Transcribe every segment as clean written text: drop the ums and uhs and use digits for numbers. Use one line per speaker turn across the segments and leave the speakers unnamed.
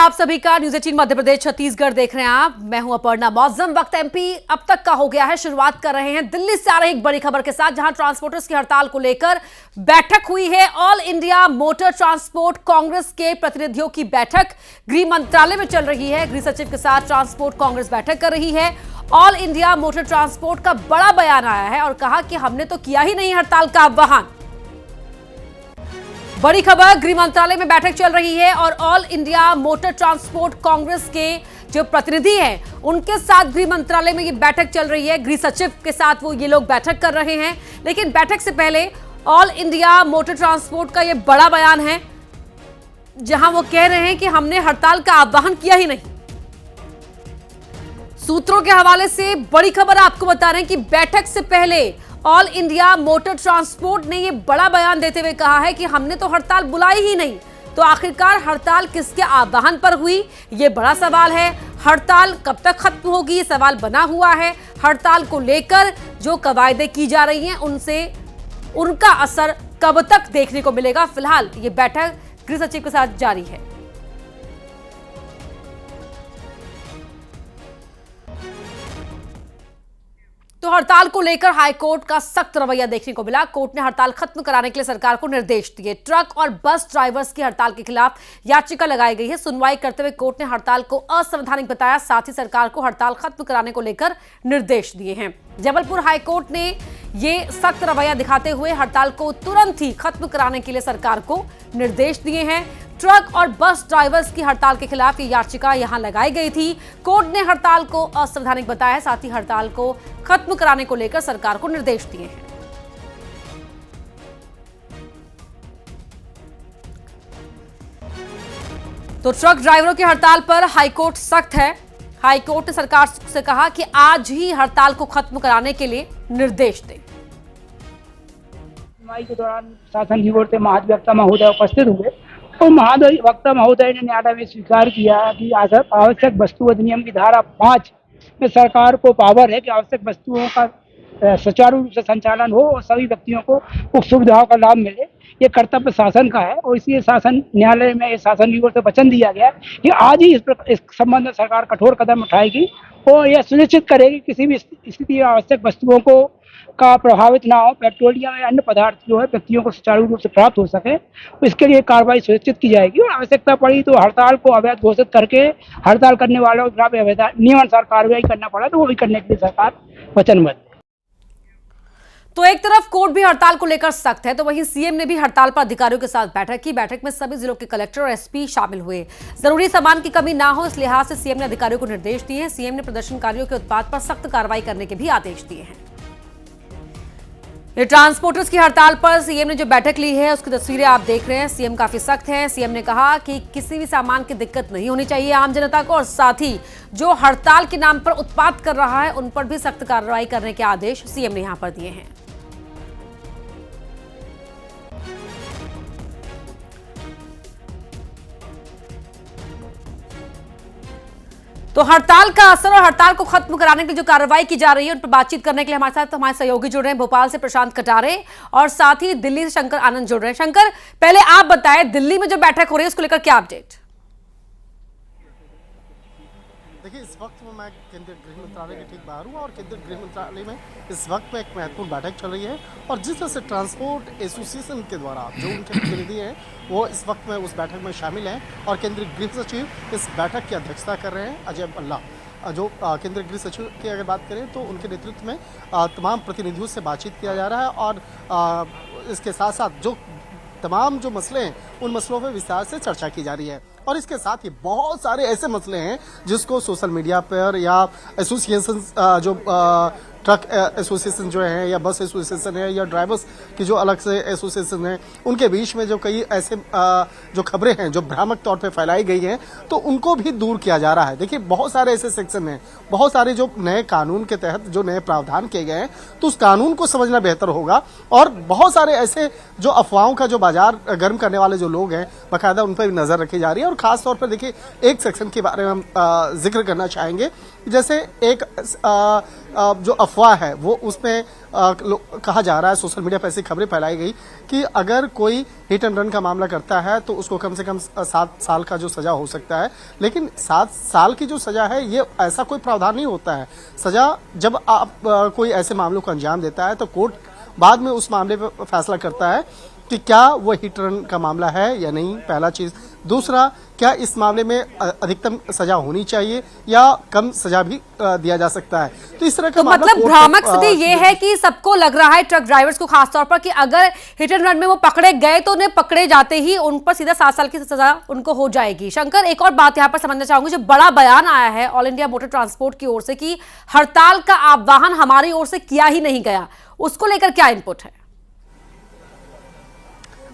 आप सभी का न्यूज 18 मध्य प्रदेश छत्तीसगढ़ देख रहे हैं आप। मैं हूं अपर्णा। मौसम वक्त एमपी अब तक का हो गया है। शुरुआत कर रहे हैं दिल्ली से आ रही एक बड़ी खबर के साथ, जहां ट्रांसपोर्टर्स की हड़ताल को लेकर बैठक हुई है। All India motor transport Congress के प्रतिनिधियों की बैठक गृह मंत्रालय में चल रही है। गृह सचिव के साथ ट्रांसपोर्ट कांग्रेस बैठक कर रही है। ऑल इंडिया मोटर ट्रांसपोर्ट का बड़ा बयान आया है और कहा कि हमने तो किया ही नहीं हड़ताल का आह्वान। बड़ी खबर, गृह मंत्रालय में बैठक चल रही है और all India motor transport Congress के जो प्रतिनिधि हैं उनके साथ गृह मंत्रालय में ये बैठक चल रही है। गृह सचिव के साथ ये लोग बैठक कर रहे हैं। लेकिन बैठक से पहले ऑल इंडिया मोटर ट्रांसपोर्ट का ये बड़ा बयान है, जहां वो कह रहे हैं कि हमने हड़ताल का आह्वान किया ही नहीं। सूत्रों के हवाले से बड़ी खबर आपको बता रहे हैं कि बैठक से पहले ऑल इंडिया मोटर ट्रांसपोर्ट ने यह बड़ा बयान देते हुए कहा है कि हमने तो हड़ताल बुलाई ही नहीं। तो आखिरकार हड़ताल किसके आह्वान पर हुई, यह बड़ा सवाल है। हड़ताल कब तक खत्म होगी, ये सवाल बना हुआ है। हड़ताल को लेकर जो कवायदे की जा रही हैं उनसे उनका असर कब तक देखने को मिलेगा। फिलहाल ये बैठक गृह सचिव के साथ जारी है। तो हड़ताल को लेकर हाईकोर्ट का सख्त रवैया देखने को मिला। कोर्ट ने हड़ताल खत्म कराने के लिए सरकार को निर्देश दिए। ट्रक और बस ड्राइवर्स की हड़ताल के खिलाफ याचिका लगाई गई है। सुनवाई करते हुए कोर्ट ने हड़ताल को असंवैधानिक बताया, साथ ही सरकार को हड़ताल खत्म कराने को लेकर निर्देश दिए हैं। जबलपुर हाईकोर्ट ने ये सख्त रवैया दिखाते हुए हड़ताल को तुरंत ही खत्म कराने के लिए सरकार को निर्देश दिए हैं। ट्रक और बस ड्राइवर्स की हड़ताल के खिलाफ ये याचिका यहां लगाई गई थी। कोर्ट ने हड़ताल को असंवैधानिक बताया, साथ ही हड़ताल को खत्म कराने को लेकर सरकार को निर्देश दिए हैं। तो ट्रक ड्राइवरों की हड़ताल पर हाईकोर्ट सख्त है। हाईकोर्ट ने सरकार से कहा कि आज ही हड़ताल को खत्म कराने के लिए निर्देश दें।
सुनवाई के दौरान शासन की ओर से महाधिवक्ता महोदय उपस्थित हुए और महाधिवक्ता महोदय ने न्यायालय में स्वीकार किया कि आवश्यक वस्तु अधिनियम की धारा 5 में सरकार को पावर है कि आवश्यक वस्तुओं का सुचारू रूप से संचालन हो और सभी व्यक्तियों को उक्त सुविधाओं का लाभ मिले। ये कर्तव्य शासन का है और इसलिए शासन न्यायालय में शासन की ओर से वचन दिया गया कि आज ही इस संबंध में सरकार कठोर कदम उठाएगी और यह सुनिश्चित करेगी किसी भी स्थिति में आवश्यक वस्तुओं को का प्रभावित ना हो, पेट्रोलियम या अन्य पदार्थ जो है व्यक्तियों को सुचारू रूप से प्राप्त हो सके। तो इसके लिए कार्रवाई सुनिश्चित की जाएगी और आवश्यकता पड़ी तो हड़ताल को अवैध घोषित करके हड़ताल करने वालों के खिलाफ नियमानुसार कार्रवाई करना पड़ा तो वो भी करने के लिए सरकार वचनबद्ध है।
तो एक तरफ कोर्ट भी हड़ताल को लेकर सख्त है, तो वहीं सीएम ने भी हड़ताल पर अधिकारियों के साथ बैठक की। बैठक में सभी जिलों के कलेक्टर और एसपी शामिल हुए। जरूरी सामान की कमी ना हो, इस लिहाज से सीएम ने अधिकारियों को निर्देश दिए हैं। सीएम ने प्रदर्शनकारियों के उत्पाद पर सख्त कार्रवाई करने के भी आदेश दिए हैं। ये ट्रांसपोर्टर्स की हड़ताल पर सीएम ने जो बैठक ली है उसकी तस्वीरें आप देख रहे हैं। सीएम काफी सख्त हैं। सीएम ने कहा कि किसी भी सामान की दिक्कत नहीं होनी चाहिए आम जनता को, और साथ ही जो हड़ताल के नाम पर उत्पाद कर रहा है उन पर भी सख्त कार्रवाई करने के आदेश सीएम ने यहां पर दिए हैं। तो हड़ताल का असर और हड़ताल को खत्म कराने की जो कार्रवाई की जा रही है उन पर बातचीत करने के लिए हमारे साथ हमारे सहयोगी जुड़ रहे हैं। भोपाल से प्रशांत कटारे और साथ ही दिल्ली से शंकर आनंद जुड़ रहे हैं। शंकर, पहले आप बताएं, दिल्ली में जो बैठक हो रही है उसको लेकर क्या अपडेट?
देखिए, इस वक्त मैं केंद्रीय गृह मंत्रालय के ठीक बाहर हूँ और केंद्रीय गृह मंत्रालय में इस वक्त में एक महत्वपूर्ण बैठक चल रही है और जिस तरह से ट्रांसपोर्ट एसोसिएशन के द्वारा जो उनके प्रतिनिधि हैं वो इस वक्त में उस बैठक में शामिल हैं और केंद्रीय गृह सचिव इस बैठक की अध्यक्षता कर रहे हैं। अजय भल्ला जो केंद्रीय गृह सचिव की अगर बात करें तो उनके नेतृत्व में तमाम प्रतिनिधियों से बातचीत किया जा रहा है और इसके साथ साथ जो तमाम जो मसले हैं उन मसलों पर विस्तार से चर्चा की जा रही है। और इसके साथ ही बहुत सारे ऐसे मसले हैं जिसको सोशल मीडिया पर या एसोसिएशन जो ट्रक एसोसिएशन जो है या बस एसोसिएशन है या ड्राइवर्स की जो अलग से एसोसिएशन है उनके बीच में जो कई ऐसे जो खबरें हैं जो भ्रामक तौर पे फैलाई गई हैं तो उनको भी दूर किया जा रहा है। देखिए, बहुत सारे ऐसे सेक्शन हैं, बहुत सारे जो नए कानून के तहत जो नए प्रावधान किए गए हैं तो उस कानून को समझना बेहतर होगा और बहुत सारे ऐसे जो अफवाहों का जो बाजार गर्म करने वाले जो लोग हैं बाकायदा उन पर भी नजर रखी जा रही है। और खासतौर पर देखिए, एक सेक्शन के बारे में हम जिक्र करना चाहेंगे, जैसे एक जो अफवाह है वो उसमें कहा जा रहा है, सोशल मीडिया पर ऐसी खबरें फैलाई गई कि अगर कोई हिट एंड रन का मामला करता है तो उसको कम से कम 7 साल का जो सजा हो सकता है। लेकिन 7 साल की जो सजा है ये ऐसा कोई प्रावधान नहीं होता है। सजा जब आप कोई ऐसे मामलों को अंजाम देता है तो कोर्ट बाद में उस मामले पर फैसला करता है कि क्या वो हिट रन का मामला है या नहीं, पहला चीज। दूसरा, क्या इस मामले में अधिकतम सजा होनी चाहिए या कम सजा भी दिया जा सकता है। तो इस तरह का
मतलब भ्रामक स्थिति ये है कि सबको लग रहा है, ट्रक ड्राइवर्स को खासतौर पर, कि अगर हिट एंड रन में वो पकड़े गए तो उन्हें पकड़े जाते ही उन पर सीधा 7 साल की सजा उनको हो जाएगी। शंकर, एक और बात यहां पर समझना चाहूंगी, जो बड़ा बयान आया है ऑल इंडिया मोटर ट्रांसपोर्ट की ओर से कि हड़ताल का आह्वान हमारी ओर से किया ही नहीं गया, उसको लेकर क्या इनपुट है?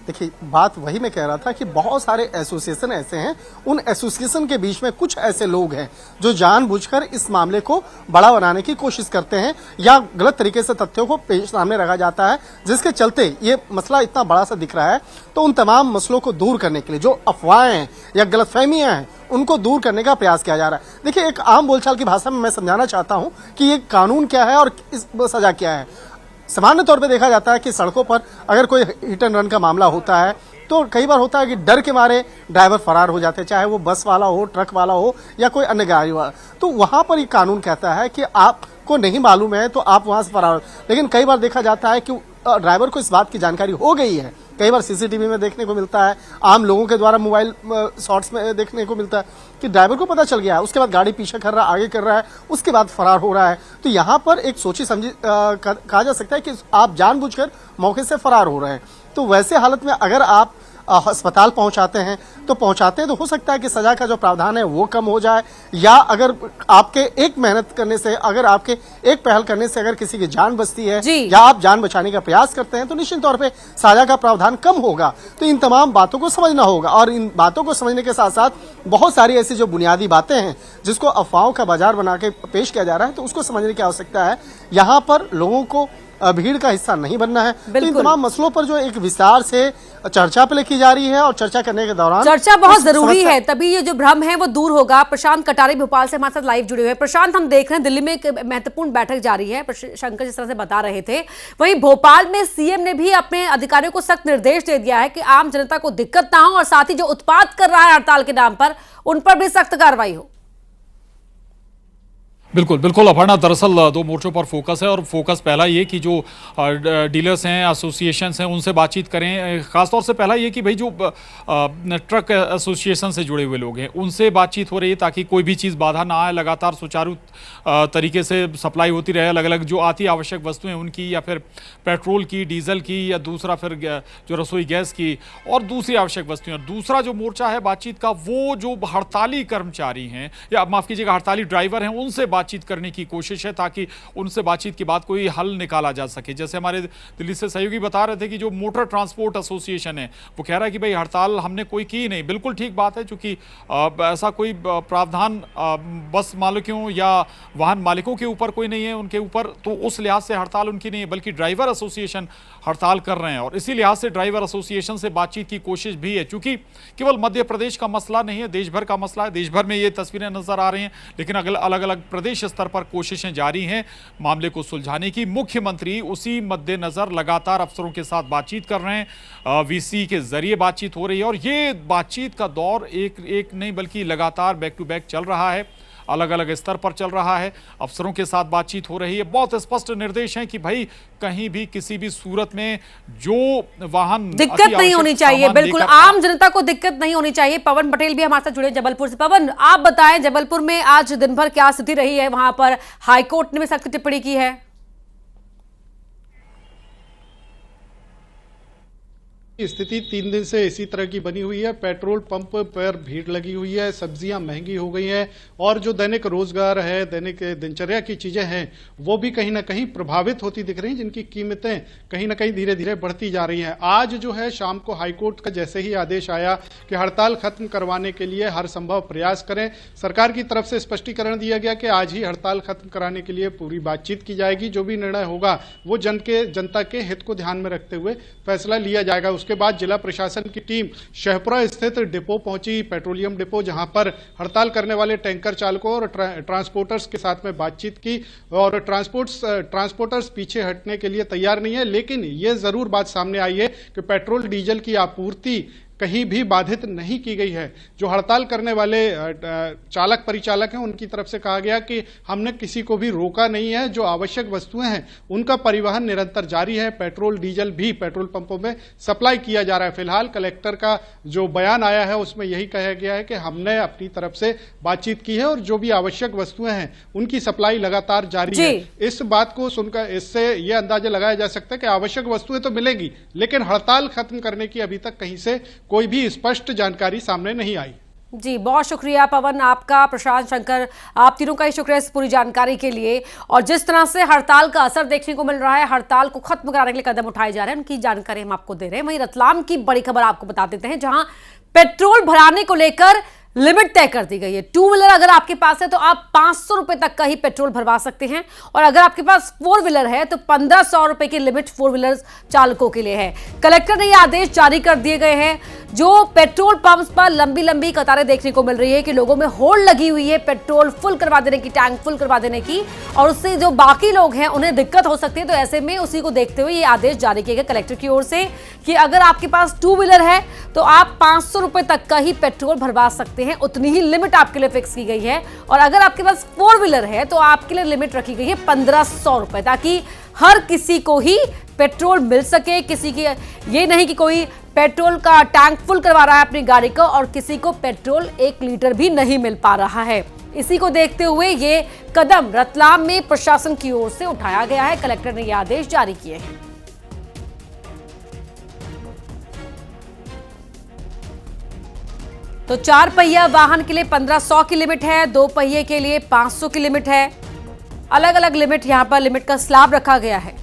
देखिए, बात वही मैं कह रहा था कि बहुत सारे एसोसिएशन ऐसे हैं, उन एसोसिएशन के बीच में कुछ ऐसे लोग हैं जो जानबूझकर इस मामले को बड़ा बनाने की कोशिश करते हैं या गलत तरीके से तथ्यों को पेश सामने रखा जाता है, जिसके चलते ये मसला इतना बड़ा सा दिख रहा है। तो उन तमाम मसलों को दूर करने के लिए जो अफवाहें हैं या गलतफहमियां हैं उनको दूर करने का प्रयास किया जा रहा है। देखिए, एक आम बोलचाल की भाषा में मैं समझाना चाहता हूं कि ये कानून क्या है और इस सजा क्या है। सामान्य तौर पे देखा जाता है कि सड़कों पर अगर कोई हिट एंड रन का मामला होता है तो कई बार होता है कि डर के मारे ड्राइवर फरार हो जाते हैं, चाहे वो बस वाला हो, ट्रक वाला हो या कोई अन्य गाड़ी वाला। तो वहां पर ये कानून कहता है कि आपको नहीं मालूम है तो आप वहां से फरार हो। लेकिन कई बार देखा जाता है कि ड्राइवर को इस बात की जानकारी हो गई है, कई बार सीसीटीवी में देखने को मिलता है, आम लोगों के द्वारा मोबाइल शॉट्स में देखने को मिलता है कि ड्राइवर को पता चल गया है, उसके बाद गाड़ी पीछे कर रहा है, आगे कर रहा है, उसके बाद फरार हो रहा है। तो यहाँ पर एक सोची समझी कहा जा सकता है कि आप जानबूझकर मौके से फरार हो रहे हैं। तो वैसे हालत में अगर आप अस्पताल पहुंचाते हैं तो हो सकता है कि सजा का जो प्रावधान है वो कम हो जाए, या अगर आपके एक मेहनत करने से, अगर आपके एक पहल करने से अगर किसी की जान बचती है या आप जान बचाने का प्रयास करते हैं तो निश्चित तौर पे सजा का प्रावधान कम होगा। तो इन तमाम बातों को समझना होगा, और इन बातों को समझने के साथ साथ बहुत सारी ऐसी जो बुनियादी बातें हैं जिसको अफवाहों का बाजार बना के पेश किया जा रहा है, तो उसको समझने की आवश्यकता है। यहाँ पर लोगों को भीड़ का हिस्सा नहीं बनना है। तो इन तमाम मसलों पर जो एक विस्तार से चर्चा पे की जा रही है और चर्चा करने के दौरान
चर्चा बहुत जरूरी है, तभी ये जो भ्रम है वो दूर होगा। प्रशांत कटारे भोपाल से हमारे साथ लाइव जुड़े हुए हैं। प्रशांत, हम देख रहे हैं दिल्ली में एक महत्वपूर्ण बैठक जारी है, शंकर जिस तरह से बता रहे थे, वहीं भोपाल में सीएम ने भी अपने अधिकारियों को सख्त निर्देश दे दिया है कि आम जनता को दिक्कत ना हो और साथ ही जो उत्पात कर रहा है हड़ताल के नाम पर उन पर भी सख्त कार्रवाई हो।
बिल्कुल बिल्कुल अपर्णा, दरअसल 2 मोर्चों पर फोकस है, और फोकस पहला ये कि जो डीलर्स हैं, एसोसिएशंस हैं, उनसे बातचीत करें। खासतौर से पहला ये कि भाई जो ट्रक एसोसिएशन से जुड़े हुए लोग हैं उनसे बातचीत हो रही है ताकि कोई भी चीज़ बाधा ना आए, लगातार सुचारू तरीके से सप्लाई होती रहे, अलग अलग जो आती आवश्यक वस्तुएं उनकी, या फिर पेट्रोल की, डीजल की, या दूसरा फिर जो रसोई गैस की और दूसरी आवश्यक वस्तुएं। और दूसरा जो मोर्चा है बातचीत का, वो जो हड़ताली कर्मचारी हैं या माफ़ कीजिएगा हड़ताली ड्राइवर हैं, उनसे बातचीत करने की कोशिश है ताकि उनसे बातचीत के बाद कोई हल निकाला जा सके। जैसे हमारे दिल्ली से सहयोगी बता रहे थे कि जो मोटर ट्रांसपोर्ट एसोसिएशन है वो कह रहा है कि भाई हड़ताल हमने कोई की नहीं। बिल्कुल ठीक बात है, क्योंकि ऐसा कोई प्रावधान बस मालिकों या वाहन मालिकों के ऊपर कोई नहीं है उनके ऊपर, तो उस लिहाज से हड़ताल उनकी नहीं है, बल्कि ड्राइवर एसोसिएशन हड़ताल कर रहे हैं। और इसी लिहाज से ड्राइवर एसोसिएशन से बातचीत की कोशिश भी है, क्योंकि केवल मध्य प्रदेश का मसला नहीं है, देश भर का मसला है। देश भर में ये तस्वीरें नजर आ रही हैं, लेकिन अलग अलग प्रदेश स्तर पर कोशिशें जारी हैं मामले को सुलझाने की। मुख्यमंत्री उसी मद्देनजर लगातार अफसरों के साथ बातचीत कर रहे हैं, वीसी के जरिए बातचीत हो रही है, और ये बातचीत का दौर एक नहीं बल्कि लगातार बैक टू बैक चल रहा है, अलग अलग स्तर पर चल रहा है। अफसरों के साथ बातचीत हो रही है, बहुत स्पष्ट निर्देश हैं कि भाई कहीं भी किसी भी सूरत में जो वाहन
दिक्कत नहीं होनी चाहिए, बिल्कुल आम जनता को दिक्कत नहीं होनी चाहिए। पवन पटेल भी हमारे साथ जुड़े जबलपुर से। पवन, आप बताएं जबलपुर में आज दिन भर क्या स्थिति रही है? वहां पर हाईकोर्ट ने भी सख्त टिप्पणी की है।
स्थिति 3 दिन से इसी तरह की बनी हुई है। पेट्रोल पंप पर भीड़ लगी हुई है, सब्जियां महंगी हो गई हैं, और जो दैनिक रोजगार है, दैनिक दिनचर्या की चीजें हैं, वो भी कहीं ना कहीं प्रभावित होती दिख रही हैं, जिनकी कीमतें कहीं ना कहीं धीरे धीरे बढ़ती जा रही हैं। आज जो है शाम को हाईकोर्ट का जैसे ही आदेश आया कि हड़ताल खत्म करवाने के लिए हर संभव प्रयास करें, सरकार की तरफ से स्पष्टीकरण दिया गया कि आज ही हड़ताल खत्म कराने के लिए पूरी बातचीत की जाएगी, जो भी निर्णय होगा वो जनता के हित को ध्यान में रखते हुए फैसला लिया जाएगा। उसके बाद जिला प्रशासन की टीम शहपुरा स्थित डिपो पहुंची, पेट्रोलियम डिपो, जहां पर हड़ताल करने वाले टैंकर चालकों और ट्रांसपोर्टर्स के साथ में बातचीत की। और ट्रांसपोर्टर्स पीछे हटने के लिए तैयार नहीं है, लेकिन ये जरूर बात सामने आई है कि पेट्रोल डीजल की आपूर्ति कहीं भी बाधित नहीं की गई है। जो हड़ताल करने वाले चालक परिचालक हैं उनकी तरफ से कहा गया कि हमने किसी को भी रोका नहीं है, जो आवश्यक वस्तुएं हैं उनका परिवहन निरंतर जारी है। पेट्रोल डीजल भी पेट्रोल पंपों में सप्लाई किया जा रहा है। फिलहाल कलेक्टर का जो बयान आया है उसमें यही कहा गया है कि हमने अपनी तरफ से बातचीत की है और जो भी आवश्यक वस्तुएं हैं उनकी सप्लाई लगातार जारी है। इस बात को सुनकर इससे यह अंदाजा लगाया जा सकता है कि आवश्यक वस्तुएं तो मिलेगी, लेकिन हड़ताल खत्म करने की अभी तक कहीं से कोई भी स्पष्ट जानकारी सामने नहीं आई।
जी, बहुत शुक्रिया पवन आपका, प्रशांत, शंकर, आप तीनों का ही शुक्रिया इस पूरी जानकारी के लिए। और जिस तरह से हड़ताल का असर देखने को मिल रहा है, हड़ताल को खत्म कराने के लिए कदम उठाए जा रहे हैं, उनकी जानकारी हम आपको दे रहे हैं। वहीं रतलाम की बड़ी खबर आपको बता देते हैं, जहां पेट्रोल भराने को लेकर लिमिट तय कर दी गई है। टू व्हीलर अगर आपके पास है तो आप 500 रुपए तक का ही पेट्रोल भरवा सकते हैं, और अगर आपके पास फोर व्हीलर है तो 1500 रुपए की लिमिट फोर व्हीलर चालकों के लिए है। कलेक्टर ने ये आदेश जारी कर दिए गए हैं। जो पेट्रोल पंप्स पर लंबी लंबी कतारें देखने को मिल रही है कि लोगों में होड़ लगी हुई है पेट्रोल फुल करवा देने की, टैंक फुल करवा देने की, और उससे जो बाकी लोग हैं उन्हें दिक्कत हो सकती है। तो ऐसे में उसी को देखते हुए ये आदेश जारी किए गए कलेक्टर की ओर से कि अगर आपके पास टू व्हीलर है तो आप 500 रुपए तक का ही पेट्रोल भरवा सकते हैं, उतनी ही लिमिट आपके लिए फिक्स की गई है। और अगर आपके पास फोर व्हीलर है तो आपके लिए लिमिट रखी गई है 1500 रुपए, ताकि हर किसी को ही पेट्रोल मिल सके। किसी की ये नहीं कि कोई पेट्रोल का टैंक फुल करवा रहा है अपनी गाड़ी का और किसी को पेट्रोल 1 लीटर भी नहीं मिल पा रहा है। इसी को देखते हुए ये कदम रतलाम में प्रशासन की ओर से उठाया गया है। कलेक्टर ने ये आदेश जारी किए हैं। तो 4 पहिया वाहन के लिए 1500 की लिमिट है, 2 पहिए के लिए 500 की लिमिट है। अलग अलग लिमिट, यहां पर लिमिट का स्लैब रखा गया है।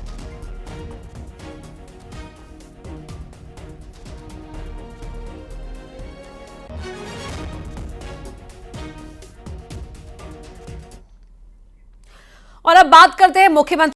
और अब बात करते हैं मुख्यमंत्री